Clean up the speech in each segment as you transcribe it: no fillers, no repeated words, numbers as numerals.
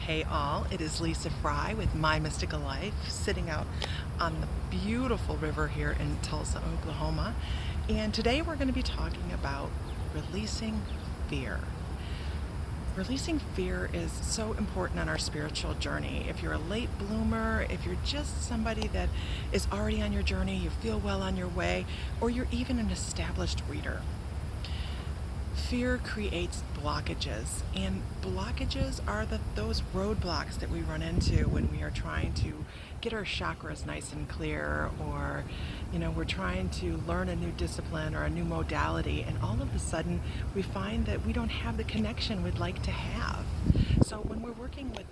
Hey all, it is Lisa Fry with My Mystical Life, sitting out on the beautiful river here in Tulsa, Oklahoma. And today we're going to be talking about releasing fear. Releasing fear is so important on our spiritual journey. If you're a late bloomer, if you're just somebody that is already on your journey, you feel well on your way, or you're even an established reader. Fear creates blockages, and blockages are those roadblocks that we run into when we are trying to get our chakras nice and clear, or we're trying to learn a new discipline or a new modality, and all of a sudden we find that we don't have the connection we'd like to have. So when we're working with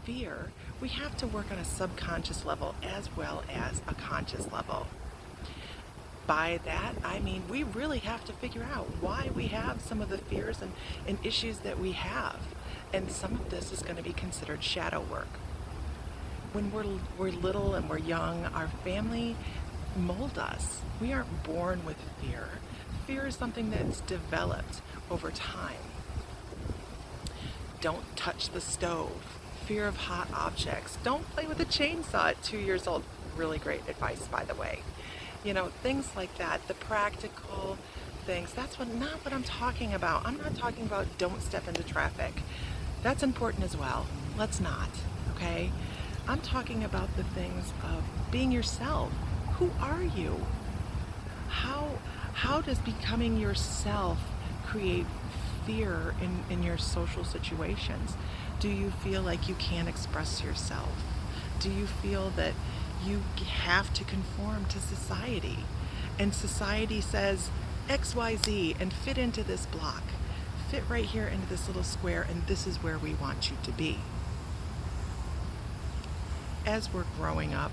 fear, we have to work on a subconscious level as well as a conscious level. By that, I mean we really have to figure out why we have some of the fears and issues that we have. And some of this is going to be considered shadow work. When we're little and we're young, our family mold us. We aren't born with fear. Fear is something that's developed over time. Don't touch the stove. Fear of hot objects. Don't play with a chainsaw at 2 years old. Really great advice, by the way. Things like that, the practical things, that's not what I'm talking about. I'm not talking about don't step into traffic. That's important as well. Let's not, okay? I'm talking about the things of being yourself. Who are you? How does becoming yourself create fear in your social situations? Do you feel like you can't express yourself? Do you feel that you have to conform to society, and society says XYZ and fit into this block, fit right here into this little square, and this is where we want you to be? As we're growing up,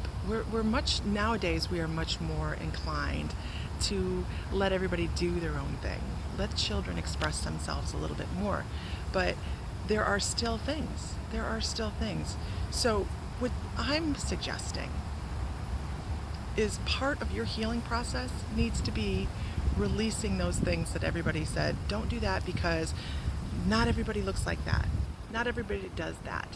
nowadays we are much more inclined to let everybody do their own thing, let children express themselves a little bit more, but there are still things. So what I'm suggesting is part of your healing process needs to be releasing those things that everybody said, don't do that because not everybody looks like that. Not everybody does that.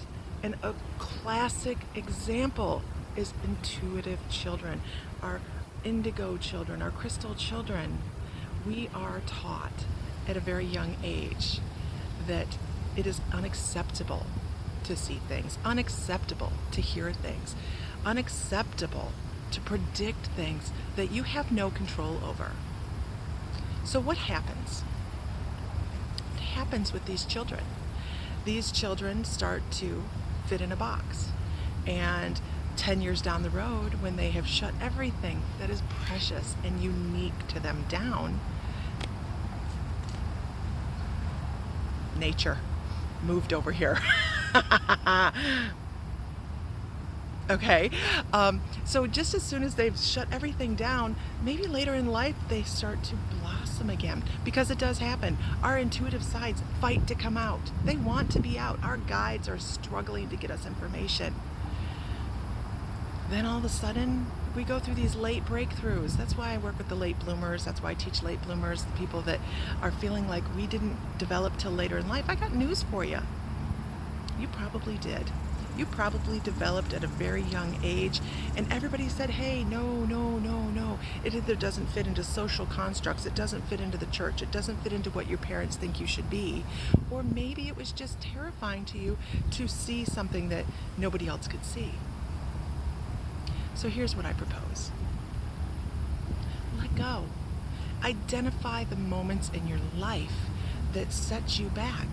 And a classic example is intuitive children, our indigo children, our crystal children. We are taught at a very young age that it is unacceptable to see things, unacceptable to hear things, unacceptable to predict things that you have no control over. So what happens? What happens with these children? These children start to fit in a box. And 10 years down the road, when they have shut everything that is precious and unique to them down, nature moved over here. Okay, so just as soon as they've shut everything down, maybe later in life they start to blossom again, because it does happen. Our intuitive sides fight to come out. They want to be out. Our guides are struggling to get us information. Then all of a sudden, we go through these late breakthroughs. That's why I work with the late bloomers. That's why I teach late bloomers, the people that are feeling like we didn't develop till later in life. I got news for you. You probably did. You probably developed at a very young age, and everybody said, hey, no. It either doesn't fit into social constructs, it doesn't fit into the church, it doesn't fit into what your parents think you should be. Or maybe it was just terrifying to you to see something that nobody else could see. So here's what I propose. Let go. Identify the moments in your life that set you back.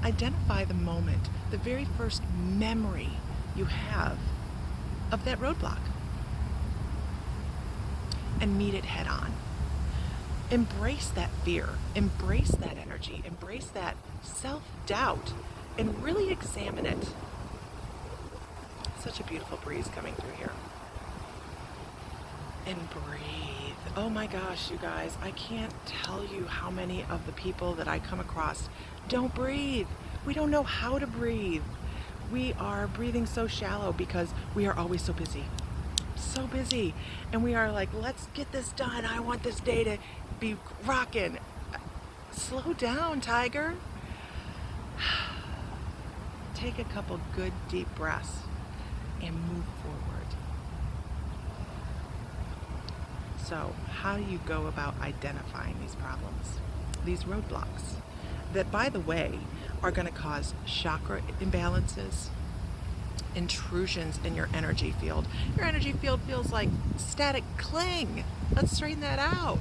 Identify the moment, the very first memory you have of that roadblock, and meet it head on. Embrace that fear, embrace that energy, embrace that self-doubt, and really examine it. Such a beautiful breeze coming through here. And breathe. Oh my gosh, you guys, I can't tell you how many of the people that I come across don't breathe. We don't know how to breathe. We are breathing so shallow because we are always so busy. So busy. And we are like, let's get this done. I want this day to be rocking. Slow down, tiger. take a couple good deep breaths and move forward. So how do you go about identifying these problems, these roadblocks that, by the way, are going to cause chakra imbalances, intrusions in your energy field? Your energy field feels like static cling. Let's straighten that out.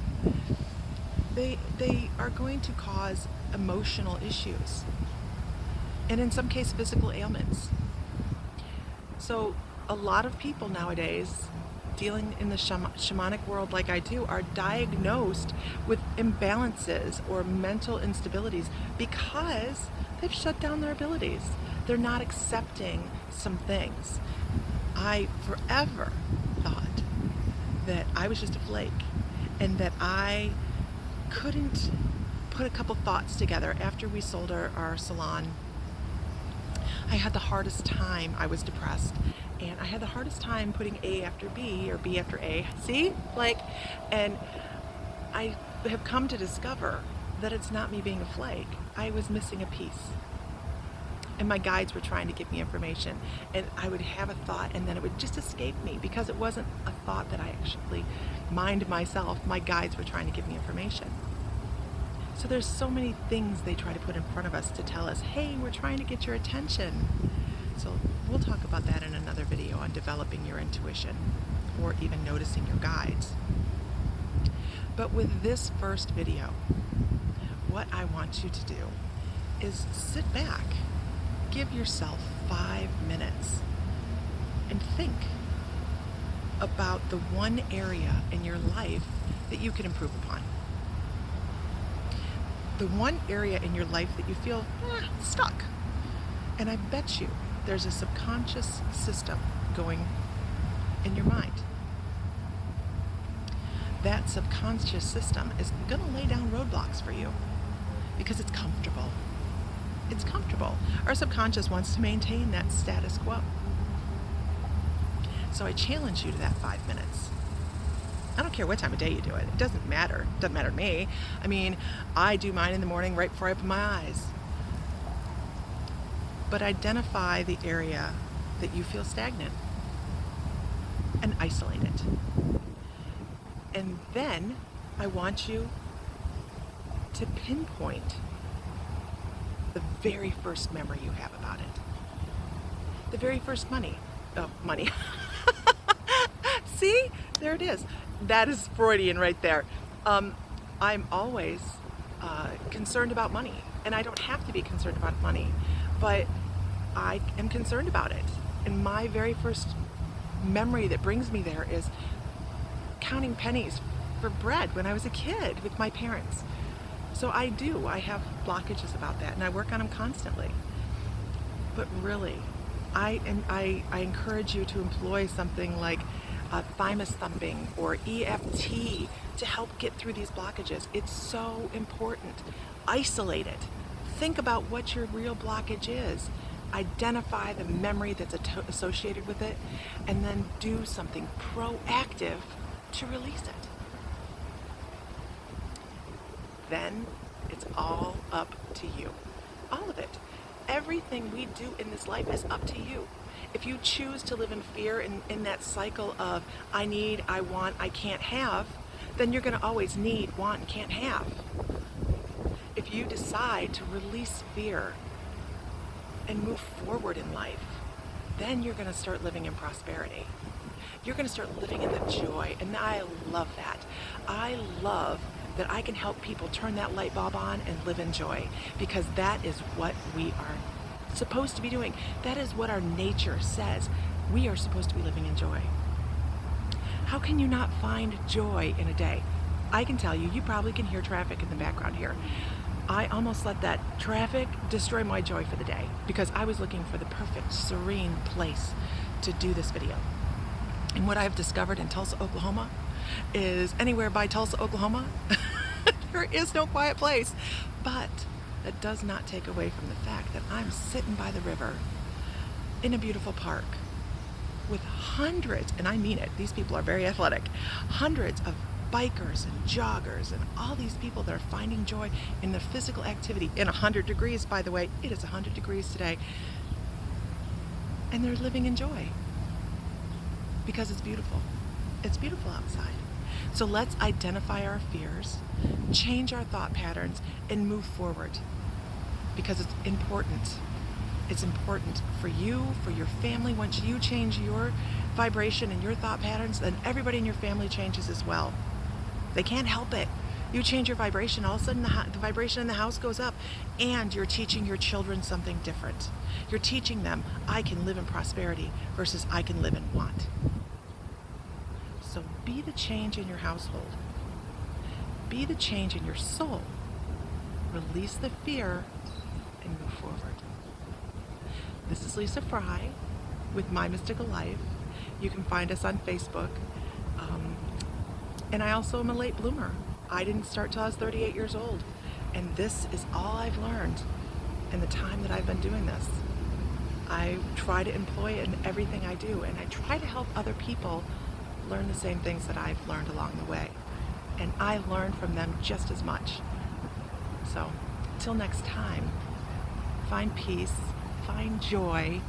They are going to cause emotional issues, and in some cases physical ailments. So a lot of people nowadays dealing in the shamanic world like I do are diagnosed with imbalances or mental instabilities because they've shut down their abilities. They're not accepting some things. I forever thought that I was just a flake and that I couldn't put a couple thoughts together. After we sold our salon, I had the hardest time. I was depressed, and I had the hardest time putting A after B or B after A. See? And I have come to discover that it's not me being a flake. I was missing a piece. And my guides were trying to give me information, and I would have a thought and then it would just escape me because it wasn't a thought that I actually mined myself. My guides were trying to give me information. So there's so many things they try to put in front of us to tell us, hey, we're trying to get your attention. So we'll talk about that in another video on developing your intuition or even noticing your guides. But with this first video, what I want you to do is sit back, give yourself 5 minutes and think about the one area in your life that you can improve upon. The one area in your life that you feel stuck. And I bet you there's a subconscious system going in your mind. That subconscious system is going to lay down roadblocks for you because it's comfortable. It's comfortable. Our subconscious wants to maintain that status quo. So I challenge you to that 5 minutes. I don't care what time of day you do it. It doesn't matter. It doesn't matter to me. I mean, I do mine in the morning right before I open my eyes. But identify the area that you feel stagnant and isolate it. And then I want you to pinpoint the very first memory you have about it. The very first money. See? There it is. That is Freudian right there. I'm always concerned about money, and I don't have to be concerned about money, but I am concerned about it. And my very first memory that brings me there is counting pennies for bread when I was a kid with my parents. So I have blockages about that, and I work on them constantly. But really, I encourage you to employ something like thymus thumping or EFT to help get through these blockages. It's so important. Isolate it. Think about what your real blockage is. Identify the memory that's associated with it, and then do something proactive to release it. Then it's all up to you. All of it. Everything we do in this life is up to you. If you choose to live in fear in that cycle of I need, I want, I can't have, then you're going to always need, want, and can't have. If you decide to release fear and move forward in life, then you're going to start living in prosperity. You're going to start living in the joy, and I love that. I love that I can help people turn that light bulb on and live in joy, because that is what we are supposed to be doing. That is what our nature says. We are supposed to be living in joy. How can you not find joy in a day? I can tell you, you probably can hear traffic in the background here. I almost let that traffic destroy my joy for the day because I was looking for the perfect, serene place to do this video. And what I've discovered in Tulsa, Oklahoma is anywhere by Tulsa, Oklahoma, there is no quiet place. But that does not take away from the fact that I'm sitting by the river in a beautiful park with hundreds, and I mean it, these people are very athletic, hundreds of bikers and joggers and all these people that are finding joy in the physical activity in 100 degrees, by the way. It is 100 degrees today. and they're living in joy because it's beautiful. It's beautiful outside. So let's identify our fears, change our thought patterns, and move forward because it's important. It's important for you, for your family. Once you change your vibration and your thought patterns, then everybody in your family changes as well. They can't help it. You change your vibration, all of a sudden the vibration in the house goes up, and you're teaching your children something different. You're teaching them, I can live in prosperity versus I can live in want. So be the change in your household. Be the change in your soul. Release the fear and move forward. This is Lisa Fry with My Mystical Life. You can find us on Facebook. And I also am a late bloomer. I didn't start till I was 38 years old. And this is all I've learned in the time that I've been doing this. I try to employ it in everything I do, and I try to help other people learn the same things that I've learned along the way. And I learn from them just as much. So, till next time, find peace, find joy,